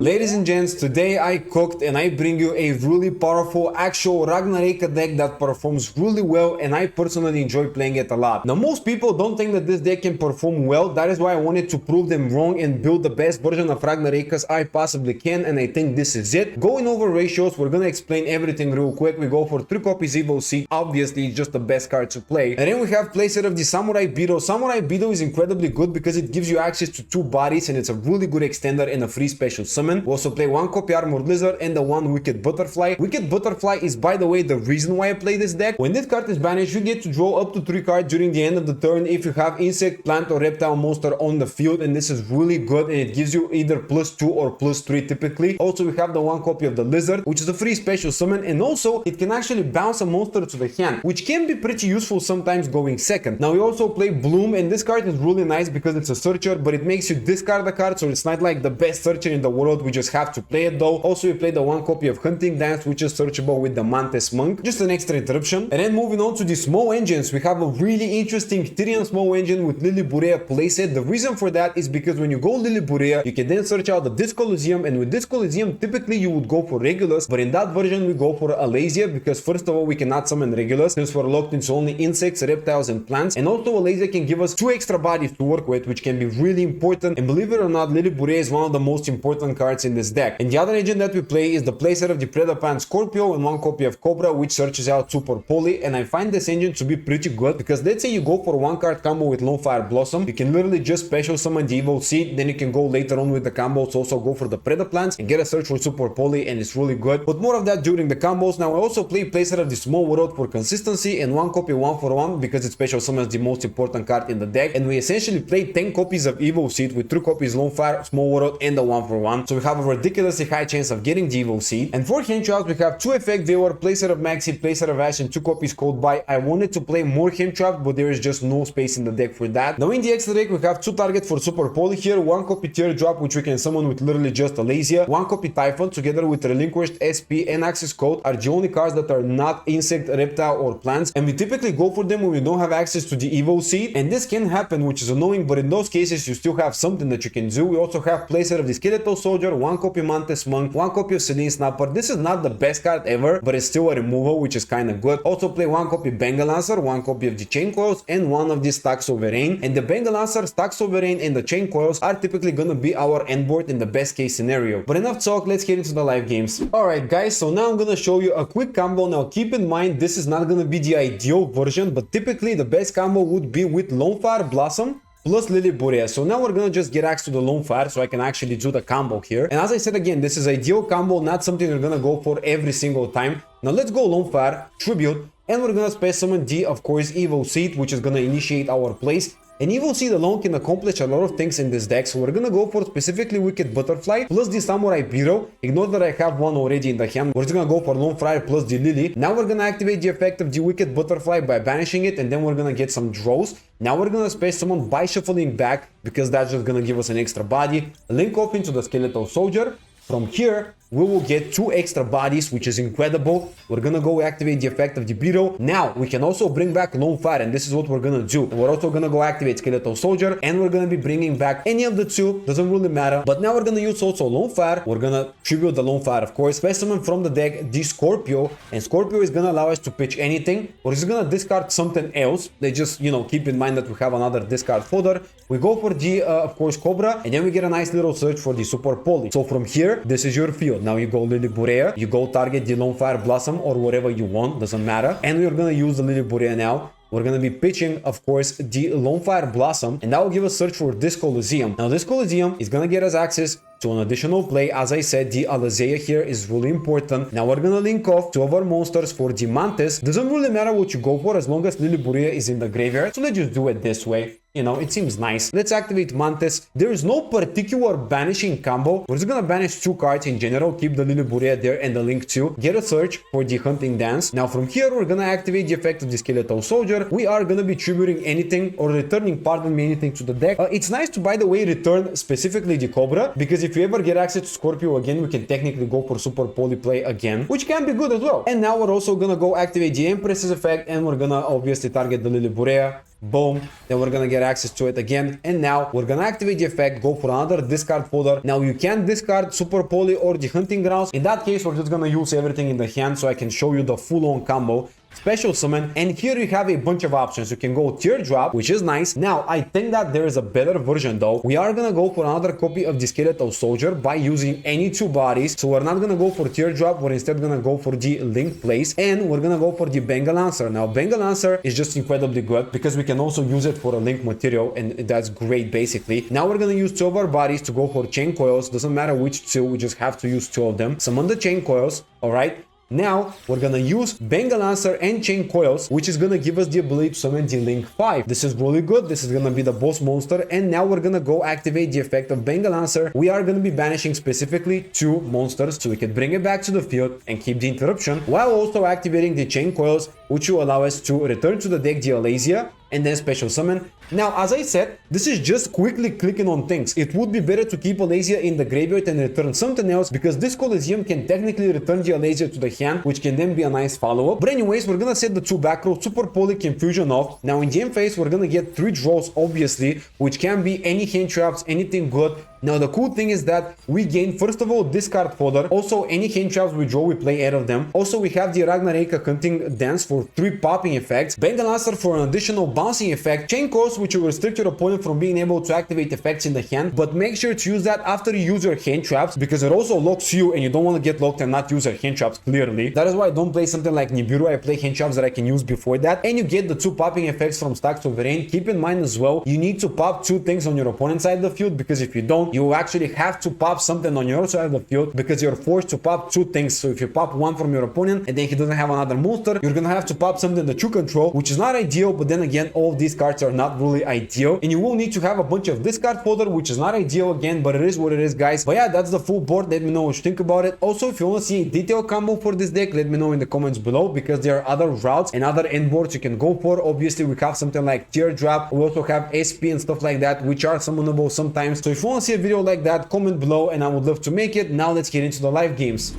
Ladies and gents, today I cooked and I bring you a really powerful actual Ragnaraika deck that performs really well, and I personally enjoy playing it a lot. Now most people don't think that this deck can perform well. That is why I wanted to prove them wrong and build the best version of Ragnaraikas I possibly can, and I think this is it. Going over ratios, we're gonna explain everything real quick. We go for 3 copies Evo Seed, obviously it's just the best card to play. And then we have playset of the Samurai Beetle. Samurai Beetle is incredibly good because it gives you access to 2 bodies and it's a really good extender and a free special summon. We also play 1 copy Armored Lizard and the 1 Wicked Butterfly. Wicked Butterfly is, by the way, the reason why I play this deck. When this card is banished, you get to draw up to 3 cards during the end of the turn if you have insect, plant or reptile monster on the field, and this is really good and it gives you either +2 or +3 typically. Also, we have the 1 copy of the Lizard, which is a free special summon, and also it can actually bounce a monster to the hand, which can be pretty useful sometimes going second. Now we also play Bloom, and this card is really nice because it's a searcher, but it makes you discard the card, so it's not like the best searcher in the world. We just have to play it though. Also, we play the 1 copy of Hunting Dance, which is searchable with the Mantis Monk, just an extra interruption. And then moving on to the small engines, we have a really interesting Tyrian small engine with Lily Burea playset. The reason for that is because when you go Lily Burea, you can then search out the Disc Coliseum, and with Disc Coliseum typically you would go for Regulus, but in that version we go for Alasia because first of all we cannot summon Regulus since we're locked into only insects, reptiles and plants, and also Alasia can give us 2 extra bodies to work with, which can be really important. And believe it or not, Lily Burea is one of the most important cards in this deck. And the other engine that we play is the playset of the Predapan Scorpio and 1 copy of Cobra, which searches out Super Poly, and I find this engine to be pretty good because let's say you go for 1 card combo with Lone Fire Blossom, you can literally just special summon the Evil Seed, then you can go later on with the combos, also go for the Predaplants and get a search for Super Poly, and it's really good. But more of that during the combos. Now I also play playset of the Small World for consistency and 1 copy 1 for 1 because it special summons the most important card in the deck, and we essentially play 10 copies of Evil Seed with 3 copies Lone Fire, Small World and the 1 for 1, so we have a ridiculously high chance of getting the Evil Seed. And for hand traps, we have 2 effect viewer, playset of Maxi, playset of Ash, and 2 copies Code By. I wanted to play more hand traps, but there is just no space in the deck for that. Now in the extra deck, we have 2 targets for Super Poly here, 1 copy Teardrop, which we can summon with literally just Alasia, 1 copy Typhon together with Relinquished, SP and Access Code are the only cards that are not insect, reptile or plants, and we typically go for them when we don't have access to the Evo Seed, and this can happen, which is annoying, but in those cases you still have something that you can do. We also have playset of the Skeletal Soldier, 1 copy Mantis Monk, 1 copy of Selene Snapper. This is not the best card ever, but it's still a removal, which is kind of good. Also play 1 copy Bengal Lancer, 1 copy of the Chain Coils, and 1 of the Stack Sovereign. And the Bengal Lancer, Stack Sovereign, and the Chain Coils are typically gonna be our end board in the best case scenario. But enough talk, let's get into the live games. Alright guys, so now I'm gonna show you a quick combo. Now keep in mind, this is not gonna be the ideal version, but typically the best combo would be with Lone Fire Blossom plus Lily Burea. So now we're gonna just get access to the Lone Fire so I can actually do the combo here. And as I said again, this is ideal combo, not something you're gonna go for every single time. Now let's go Lone Fire, Tribute, and we're gonna space summon the, of course, Evil Seed, which is gonna initiate our plays. And Evil Seed alone can accomplish a lot of things in this deck, so we're gonna go for specifically Wicked Butterfly plus the Samurai Beetle. Ignore that I have 1 already in the hand. We're just gonna go for Lone Fire plus the Lily. Now we're gonna activate the effect of the Wicked Butterfly by banishing it, and then we're gonna get some draws. Now we're gonna space summon by shuffling back because that's just gonna give us an extra body. Link off into the Skeletal Soldier. From here, we will get 2 extra bodies, which is incredible. We're gonna go activate the effect of the Beetle. Now, we can also bring back Lone Fire, and this is what we're gonna do. We're also gonna go activate Skeletal Soldier, and we're gonna be bringing back any of the 2, doesn't really matter. But now we're gonna use also Lone Fire. We're gonna tribute the Lone Fire, of course. Space summon from the deck the Scorpio, and Scorpio is gonna allow us to pitch anything. We're just gonna discard something else. They just, keep in mind that we have another discard folder. We go for the, of course, Cobra, and then we get a nice little search for the Super Poly. So from here, this is your field. Now you go Lily Burea, you go target the Lone Fire Blossom or whatever you want, doesn't matter. And we're gonna use the Lily Burea now. We're gonna be pitching, of course, the Lone Fire Blossom, and that will give us search for this Coliseum. Now this Coliseum is gonna get us access to an additional play. As I said, the Alasia here is really important. Now we're gonna link off 2 of our monsters for the Mantis. Doesn't really matter what you go for as long as Lily Burea is in the graveyard, so let's just do it this way. It seems nice. Let's activate Mantis. There is no particular banishing combo. We're just gonna banish 2 cards in general, keep the Lily Burea there and the link too. Get a search for the Hunting Dance. Now from here, we're gonna activate the effect of the Skeletal Soldier. We are gonna be tributing anything or returning, pardon me, anything to the deck. It's nice to, by the way, return specifically the Cobra, because if you ever get access to Scorpio again, we can technically go for Super Poly play again, which can be good as well. And now we're also gonna go activate the Empress's effect, and we're gonna obviously target the Lily Burea. Boom. Then we're gonna get access to it again. And now we're gonna activate the effect, go for another discard folder. Now you can discard Super Poly or the Hunting Grounds. In that case, we're just gonna use everything in the hand so I can show you the full-on combo. Special summon, and here you have a bunch of options. You can go teardrop, which is nice. Now I think that there is a better version though. We are gonna go for another copy of the skeletal soldier by using any two bodies. So we're not gonna go for teardrop, we're instead gonna go for the link place, and we're gonna go for the Bengal Lancer. Now Bengal Lancer is just incredibly good because we can also use it for a link material, and that's great basically. Now we're gonna use two of our bodies to go for chain coils. Doesn't matter which two, we just have to use two of them. Summon the chain coils. All right. Now we're gonna use Bengal Lancer and Chain Coils, which is gonna give us the ability to summon the Link 5. This is really good. This is gonna be the boss monster. And now we're gonna go activate the effect of Bengal Lancer. We are gonna be banishing specifically two monsters so we can bring it back to the field and keep the interruption, while also activating the Chain Coils, which will allow us to return to the deck the Alasia and then special summon. Now, as I said, this is just quickly clicking on things. It would be better to keep Alasia in the graveyard and return something else, because this Coliseum can technically return the Alasia to the hand, which can then be a nice follow-up. But anyways, we're gonna set the two back row Super Poly Confusion off. Now in the end phase, we're gonna get 3 draws, obviously, which can be any hand traps, anything good. Now the cool thing is that we gain, first of all, discard folder. Also, any hand traps we draw, we play 8 of them. Also, we have the Ragnaraika Hunting Dance for 3 popping effects, Bengal Lancer for an additional bouncing effect, Chain Coils, which will restrict your opponent from being able to activate effects in the hand, but make sure to use that after you use your hand traps, because it also locks you and you don't want to get locked and not use your hand traps clearly. That is why I don't play something like Nibiru. I play hand traps that I can use before that, and you get the 2 popping effects from Stack Sovereign. Keep in mind as well, you need to pop 2 things on your opponent's side of the field, because if you don't, you actually have to pop something on your side of the field, because you're forced to pop 2 things. So if you pop one from your opponent and then he doesn't have another monster, you're gonna have to pop something that you control, which is not ideal. But then again, all of these cards are not really ideal, and you will need to have a bunch of discard folder, which is not ideal again, but it is what it is, guys. But yeah, that's the full board. Let me know what you think about it. Also, if you want to see a detailed combo for this deck, let me know in the comments below, because there are other routes and other end boards you can go for. Obviously, we have something like teardrop. We also have SP and stuff like that, which are summonable sometimes. So if you want to see a video like that, comment below and I would love to make it. Now let's get into the live games.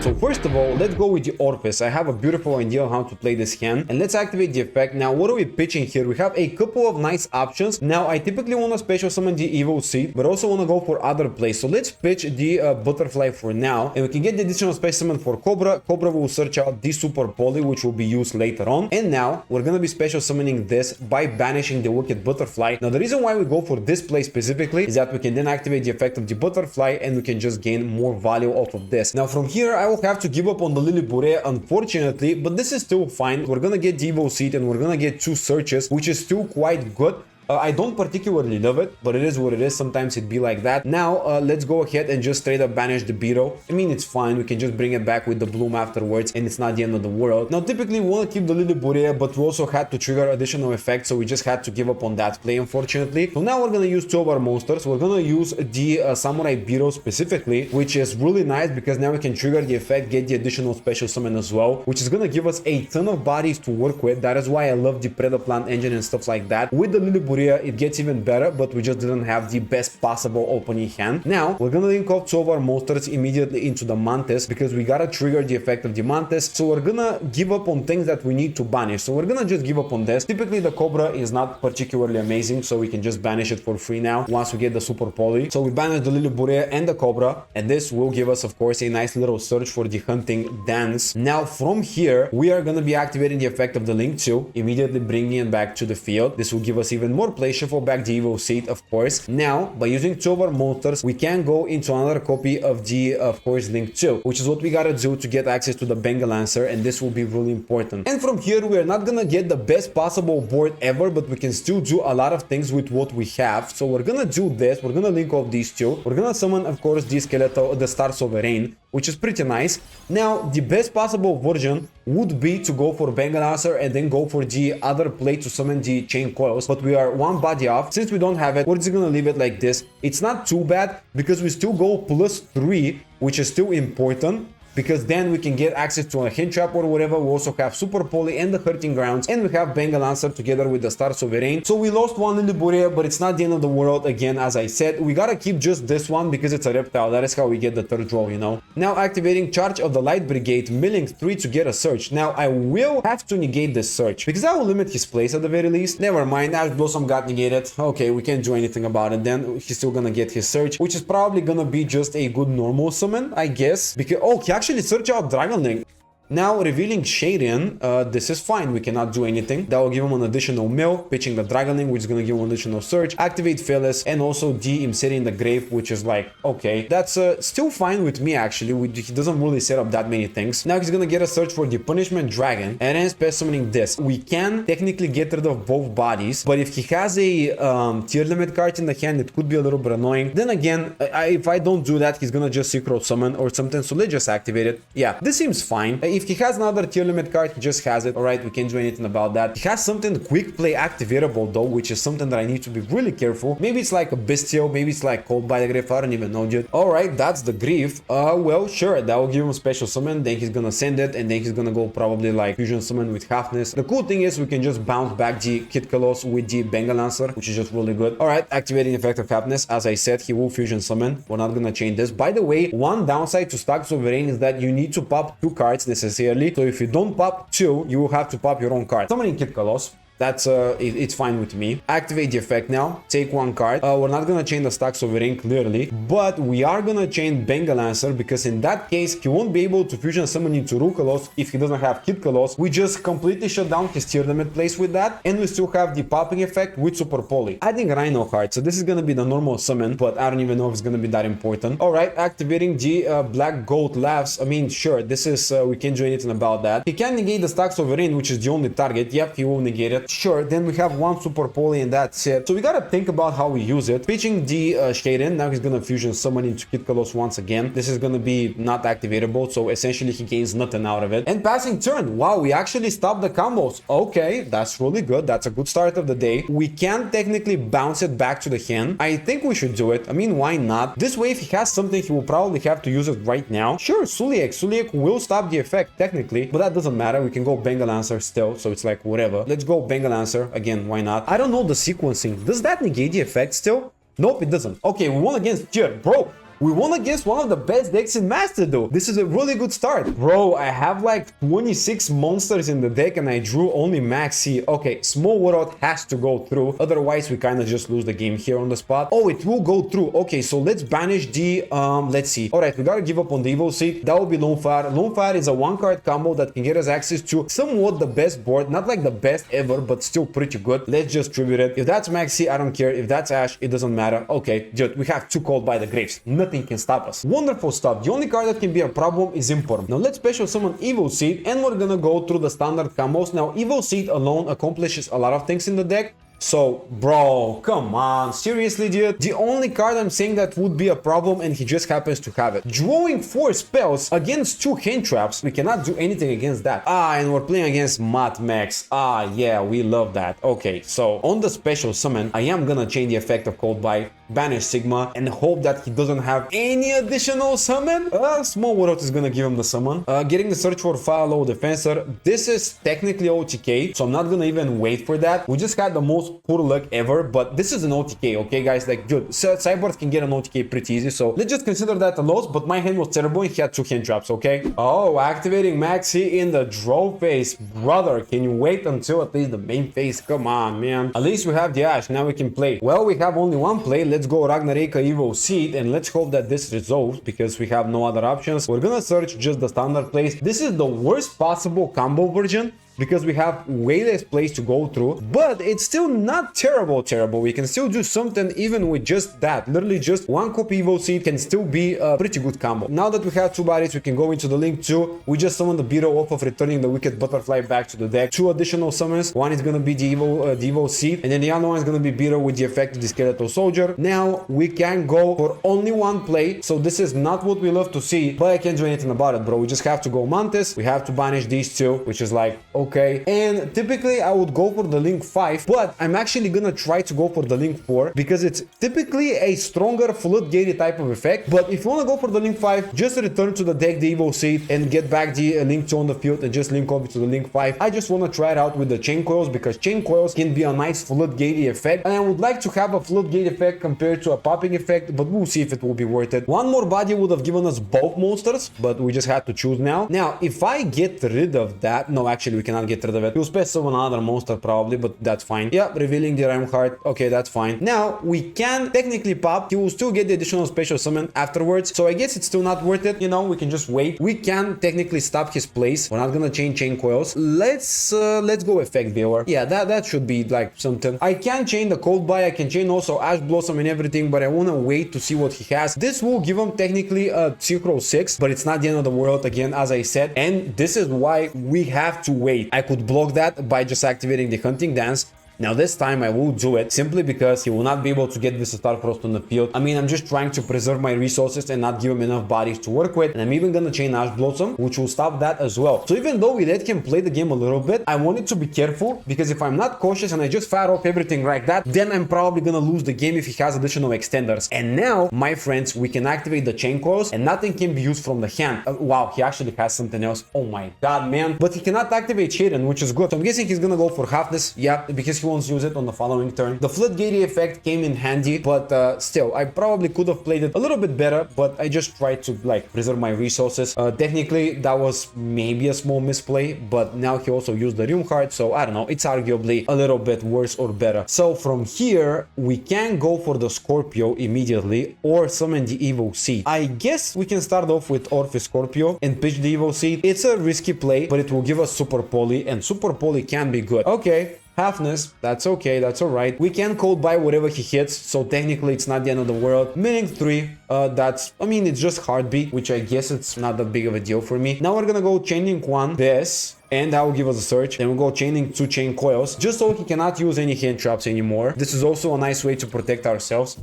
So first of all, let's go with the Orpheus. I have a beautiful idea on how to play this hand, and let's activate the effect. Now, what are we pitching here? We have a couple of nice options. Now, I typically want to special summon the Evil Seed, but also want to go for other plays. So let's pitch the Butterfly for now, and we can get the additional special summon for Cobra. Cobra will search out the Super Poly, which will be used later on. And now, we're going to be special summoning this by banishing the Wicked Butterfly. Now, the reason why we go for this play specifically is that we can then activate the effect of the Butterfly, and we can just gain more value off of this. Now, from here, I will have to give up on the Lily Bure, unfortunately, but this is still fine. We're gonna get the Evo Seed and we're gonna get 2 searches, which is still quite good. I don't particularly love it, but it is what it is. Sometimes it be like that. Now, let's go ahead and just straight up banish the Beetle. I mean, it's fine. We can just bring it back with the Bloom afterwards, and it's not the end of the world. Now, typically, we want to keep the Lily Bure, but we also had to trigger additional effects, so we just had to give up on that play, unfortunately. So now we're going to use 2 of our monsters. We're going to use the Samurai Beetle specifically, which is really nice because now we can trigger the effect, get the additional special summon as well, which is going to give us a ton of bodies to work with. That is why I love the Predaplant engine and stuff like that. With the Lily Bure, it gets even better, but we just didn't have the best possible opening hand. Now we're gonna link off 2 of our monsters immediately into the Mantis, because we gotta trigger the effect of the Mantis. So we're gonna give up on things that we need to banish. So we're gonna just give up on this. Typically the Cobra is not particularly amazing, so we can just banish it for free now once we get the Super Poly. So we banish the Lily Bure and the Cobra, and this will give us, of course, a nice little search for the Hunting Dance. Now from here, we are gonna be activating the effect of the Link 2, immediately bringing it back to the field. This will give us even more play. Shuffle back the Evil Seed, of course. Now, by using 2 of our monsters, we can go into another copy of the, of course, Link 2, which is what we gotta do to get access to the Bengal Lancer, and this will be really important. And from here, we are not gonna get the best possible board ever, but we can still do a lot of things with what we have. So we're gonna do this. We're gonna link off these 2. We're gonna summon, of course, the Skeletal, the Star Sovereign, which is pretty nice. Now, the best possible version would be to go for Bengal Lancer and then go for the other play to summon the Chain Coils, but we are 1 body off. Since we don't have it, we're just gonna leave it like this. It's not too bad because we still go +3, which is still important. because then we can get access to a hint trap or whatever. We also have Super Poly and the Hurting Grounds, and we have Bengal Answer together with the Star Sovereign. So we lost one in the Liburia, but it's not the end of the world. Again, as I said, we gotta keep just this one because it's a reptile. That is how we get the third draw, you know. Now activating Charge of the Light Brigade, milling 3 to get a search. Now I will have to negate this search because that will limit his place at the very least. Never mind, Ash Blossom got negated. Okay, we can't do anything about it then. He's still gonna get his search, which is probably gonna be just a good normal summon, I guess. Because, oh, he actually searched out Dragonlink. Now revealing Shadian, this is fine, we cannot do anything. That will give him an additional mill, pitching the Dragonlink, which is gonna give him an additional search, activate Phyllis, and also de-Imseri in the grave, which is like, okay, that's still fine with me actually. He doesn't really set up that many things. Now he's gonna get a search for the Punishment Dragon, and then special summoning this. We can technically get rid of both bodies, but if he has a tier limit card in the hand, it could be a little bit annoying. Then again, if I don't do that, he's gonna just Synchro Summon or something, so let's just activate it. Yeah, this seems fine. If he has another tier limit card, he just has it. Alright, we can't do anything about that. He has something quick play activatable though, which is something that I need to be really careful. Maybe it's like a Bestial, maybe it's like Cold by the Grave, I don't even know yet. Alright, that's the Grief. Well, sure, that will give him a special summon, then he's gonna send it, and then he's gonna go probably like Fusion Summon with Halfness. The cool thing is we can just bounce back the Kid Kalos with the Bengal Answer, which is just really good. Alright, activating effect of Halfness. As I said, he will Fusion Summon. We're not gonna change this. By the way, one downside to Stack Sovereign is that you need to pop 2 cards necessarily. So if you don't pop 2, you will have to pop your own card. Summoning Kid Kalos. That's it's fine with me. Activate the effect now. Take 1 card. We're not gonna chain the Stack Sovereign clearly, but we are gonna chain Bengal Answer because in that case he won't be able to fusion summon into Rukalos if he doesn't have Kid Kalos. We just completely shut down his tier limit place with that, and we still have the popping effect with Super Poly. Adding Rhino card, so this is gonna be the normal summon, but I don't even know if it's gonna be that important. Alright, activating the Black Goat Laughs. I mean, sure, this is we can't do anything about that. He can negate the Stack Sovereign, which is the only target. Yep, he will negate it. Sure, then we have 1 Super Poly and that's it. So we gotta think about how we use it. Pitching the Shaden, now he's gonna fusion summon into Kid Kalos once again. This is gonna be not activatable, so essentially he gains nothing out of it. And passing turn, wow, we actually stopped the combos. Okay, that's really good. That's a good start of the day. We can technically bounce it back to the hand. I think we should do it. I mean, why not? This way, if he has something, he will probably have to use it right now. Sure, Suliek will stop the effect technically, but that doesn't matter. We can go Bengal Answer still, so it's like whatever. Let's go Bengal Answer. Again, why not? I don't know the sequencing. Does that negate the effect still? Nope, it doesn't. Okay, we won against Tier. Bro, we won against one of the best decks in Master though. This is a really good start. Bro, I have like 26 monsters in the deck and I drew only Max C. Okay, Small Warlord has to go through. Otherwise, we kind of just lose the game here on the spot. Oh, it will go through. Okay, so let's banish the, let's see. All right, we gotta give up on the Evil Seed. That will be Lone Fire. Lone Fire is a 1-card combo that can get us access to somewhat the best board. Not like the best ever, but still pretty good. Let's just tribute it. If that's Max C, I don't care. If that's Ash, it doesn't matter. Okay, dude, we have 2 Cold by the Graves. Nothing can stop us. Wonderful stuff. The only card that can be a problem is Imperm. Now let's special summon Evil Seed and we're gonna go through the standard combos. Now Evil Seed alone accomplishes a lot of things in the deck. So, bro, come on, seriously, dude? The only card I'm saying that would be a problem and he just happens to have it. Drawing 4 spells against 2 hand traps. We cannot do anything against that. Ah, and we're playing against Mat Max. Ah, yeah, we love that. Okay, so on the special summon, I am gonna change the effect of Cold by, banish Sigma, and hope that he doesn't have any additional summon. Small Warlord is gonna give him the summon. Getting the search for Fire Low Defensor. This is technically OTK, so I'm not gonna even wait for that. We just had the most poor luck ever, but this is an OTK, okay guys? Like, dude, Cyborg can get an OTK pretty easy, so let's just consider that a loss, but my hand was terrible and he had 2 hand traps, okay? Oh, activating Maxi in the draw phase. Brother, can you wait until at least the main phase? Come on, man. At least we have the Ash, now we can play. Well, we have only 1 play. Let's go Ragnaraika Evil Seed, and let's hope that this resolves, because we have no other options. We're gonna search just the standard plays. This is the worst possible combo version, because we have way less plays to go through, but it's still not terrible. We can still do something even with just that. Literally just 1 copy Evil Seed can still be a pretty good combo. Now that we have 2 bodies, we can go into the link 2. We just summon the Beetle off of returning the Wicked Butterfly back to the deck. 2 additional summons. One is gonna be the Evil Seed, and then the other one is gonna be Beetle with the effect of the Skeletal Soldier. Now we can go for only 1 play, so this is not what we love to see, but I can't do anything about it, bro. We just have to go Mantis. We have to banish these 2, which is like, okay? And typically I would go for the Link 5, but I'm actually gonna try to go for the Link 4 because it's typically a stronger floodgate type of effect. But if you want to go for the Link 5, just return to the deck the Evo Seed and get back the Link 2 on the field and just link over to the Link 5. I just want to try it out with the chain coils because chain coils can be a nice floodgate effect, and I would like to have a floodgate effect compared to a popping effect, but we'll see if it will be worth it. One more body would have given us both monsters, but we just had to choose now. Now, if I get rid of that, no, actually we cannot get rid of it. We'll specify another monster probably, but that's fine. Yeah, revealing the Reinhardt. Okay, that's fine. Now, we can technically pop. He will still get the additional special summon afterwards, so I guess it's still not worth it. You know, we can just wait. We can technically stop his place. We're not gonna change chain coils. Let's go effect viewer. Yeah, that should be like something. I can chain the cold buy. I can chain also Ash Blossom and everything, but I want to wait to see what he has. This will give him technically a Synchro 6, but it's not the end of the world again, as I said, and this is why we have to wait. I could block that by just activating the Hunting Dance. Now this time I will do it simply because he will not be able to get this Starfrost on the field. I mean, I'm just trying to preserve my resources and not give him enough bodies to work with. And I'm even gonna chain Ash Blossom, which will stop that as well. So even though we let him play the game a little bit, I wanted to be careful because if I'm not cautious and I just fire off everything like that, then I'm probably gonna lose the game if he has additional extenders. And now, my friends, we can activate the chain coils and nothing can be used from the hand. Wow, he actually has something else. Oh my god, man. But he cannot activate Shaden, which is good. So I'm guessing he's gonna go for halfness. Yeah, because he wants to use it on the following turn. The floodgate effect came in handy, but still, I probably could have played it a little bit better, but I just tried to like preserve my resources. Technically, that was maybe a small misplay, but now he also used the Reinhardt, so I don't know, it's arguably a little bit worse or better. So from here, we can go for the Scorpio immediately or summon the Evo Seed. I guess we can start off with Orpheus Scorpio and pitch the Evo Seed. It's a risky play, but it will give us Super Poly, and Super Poly can be good. Okay. Halfness, that's okay, that's alright. We can cold buy whatever he hits, so technically it's not the end of the world. Meaning 3, that's, I mean, it's just heartbeat, which I guess it's not that big of a deal for me. Now we're gonna go chaining 1, this, and that will give us a search. Then we'll go chaining 2 chain coils, just so he cannot use any hand traps anymore. This is also a nice way to protect ourselves.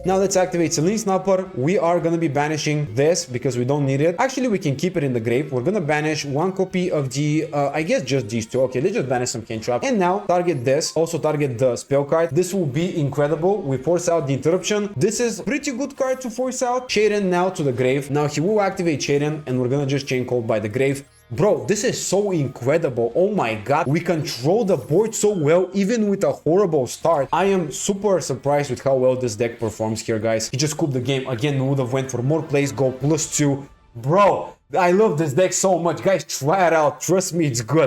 Now let's activate Celine Snapper. We are gonna be banishing this because we don't need it. Actually, we can keep it in the grave. We're gonna banish 1 copy of the, I guess just these 2. Okay, let's just banish some hand trap. And now target this. Also target the spell card. This will be incredible. We force out the interruption. This is pretty good card to force out. Shaden now to the grave. Now he will activate Shaden and we're gonna just chain cold by the grave. Bro, this is so incredible. Oh my god, we control the board so well even with a horrible start. I am super surprised with how well this deck performs here, guys. He just cooked the game. Again, we would have went for more plays, go +2. Bro, I love this deck so much. Guys, try it out. Trust me, it's good.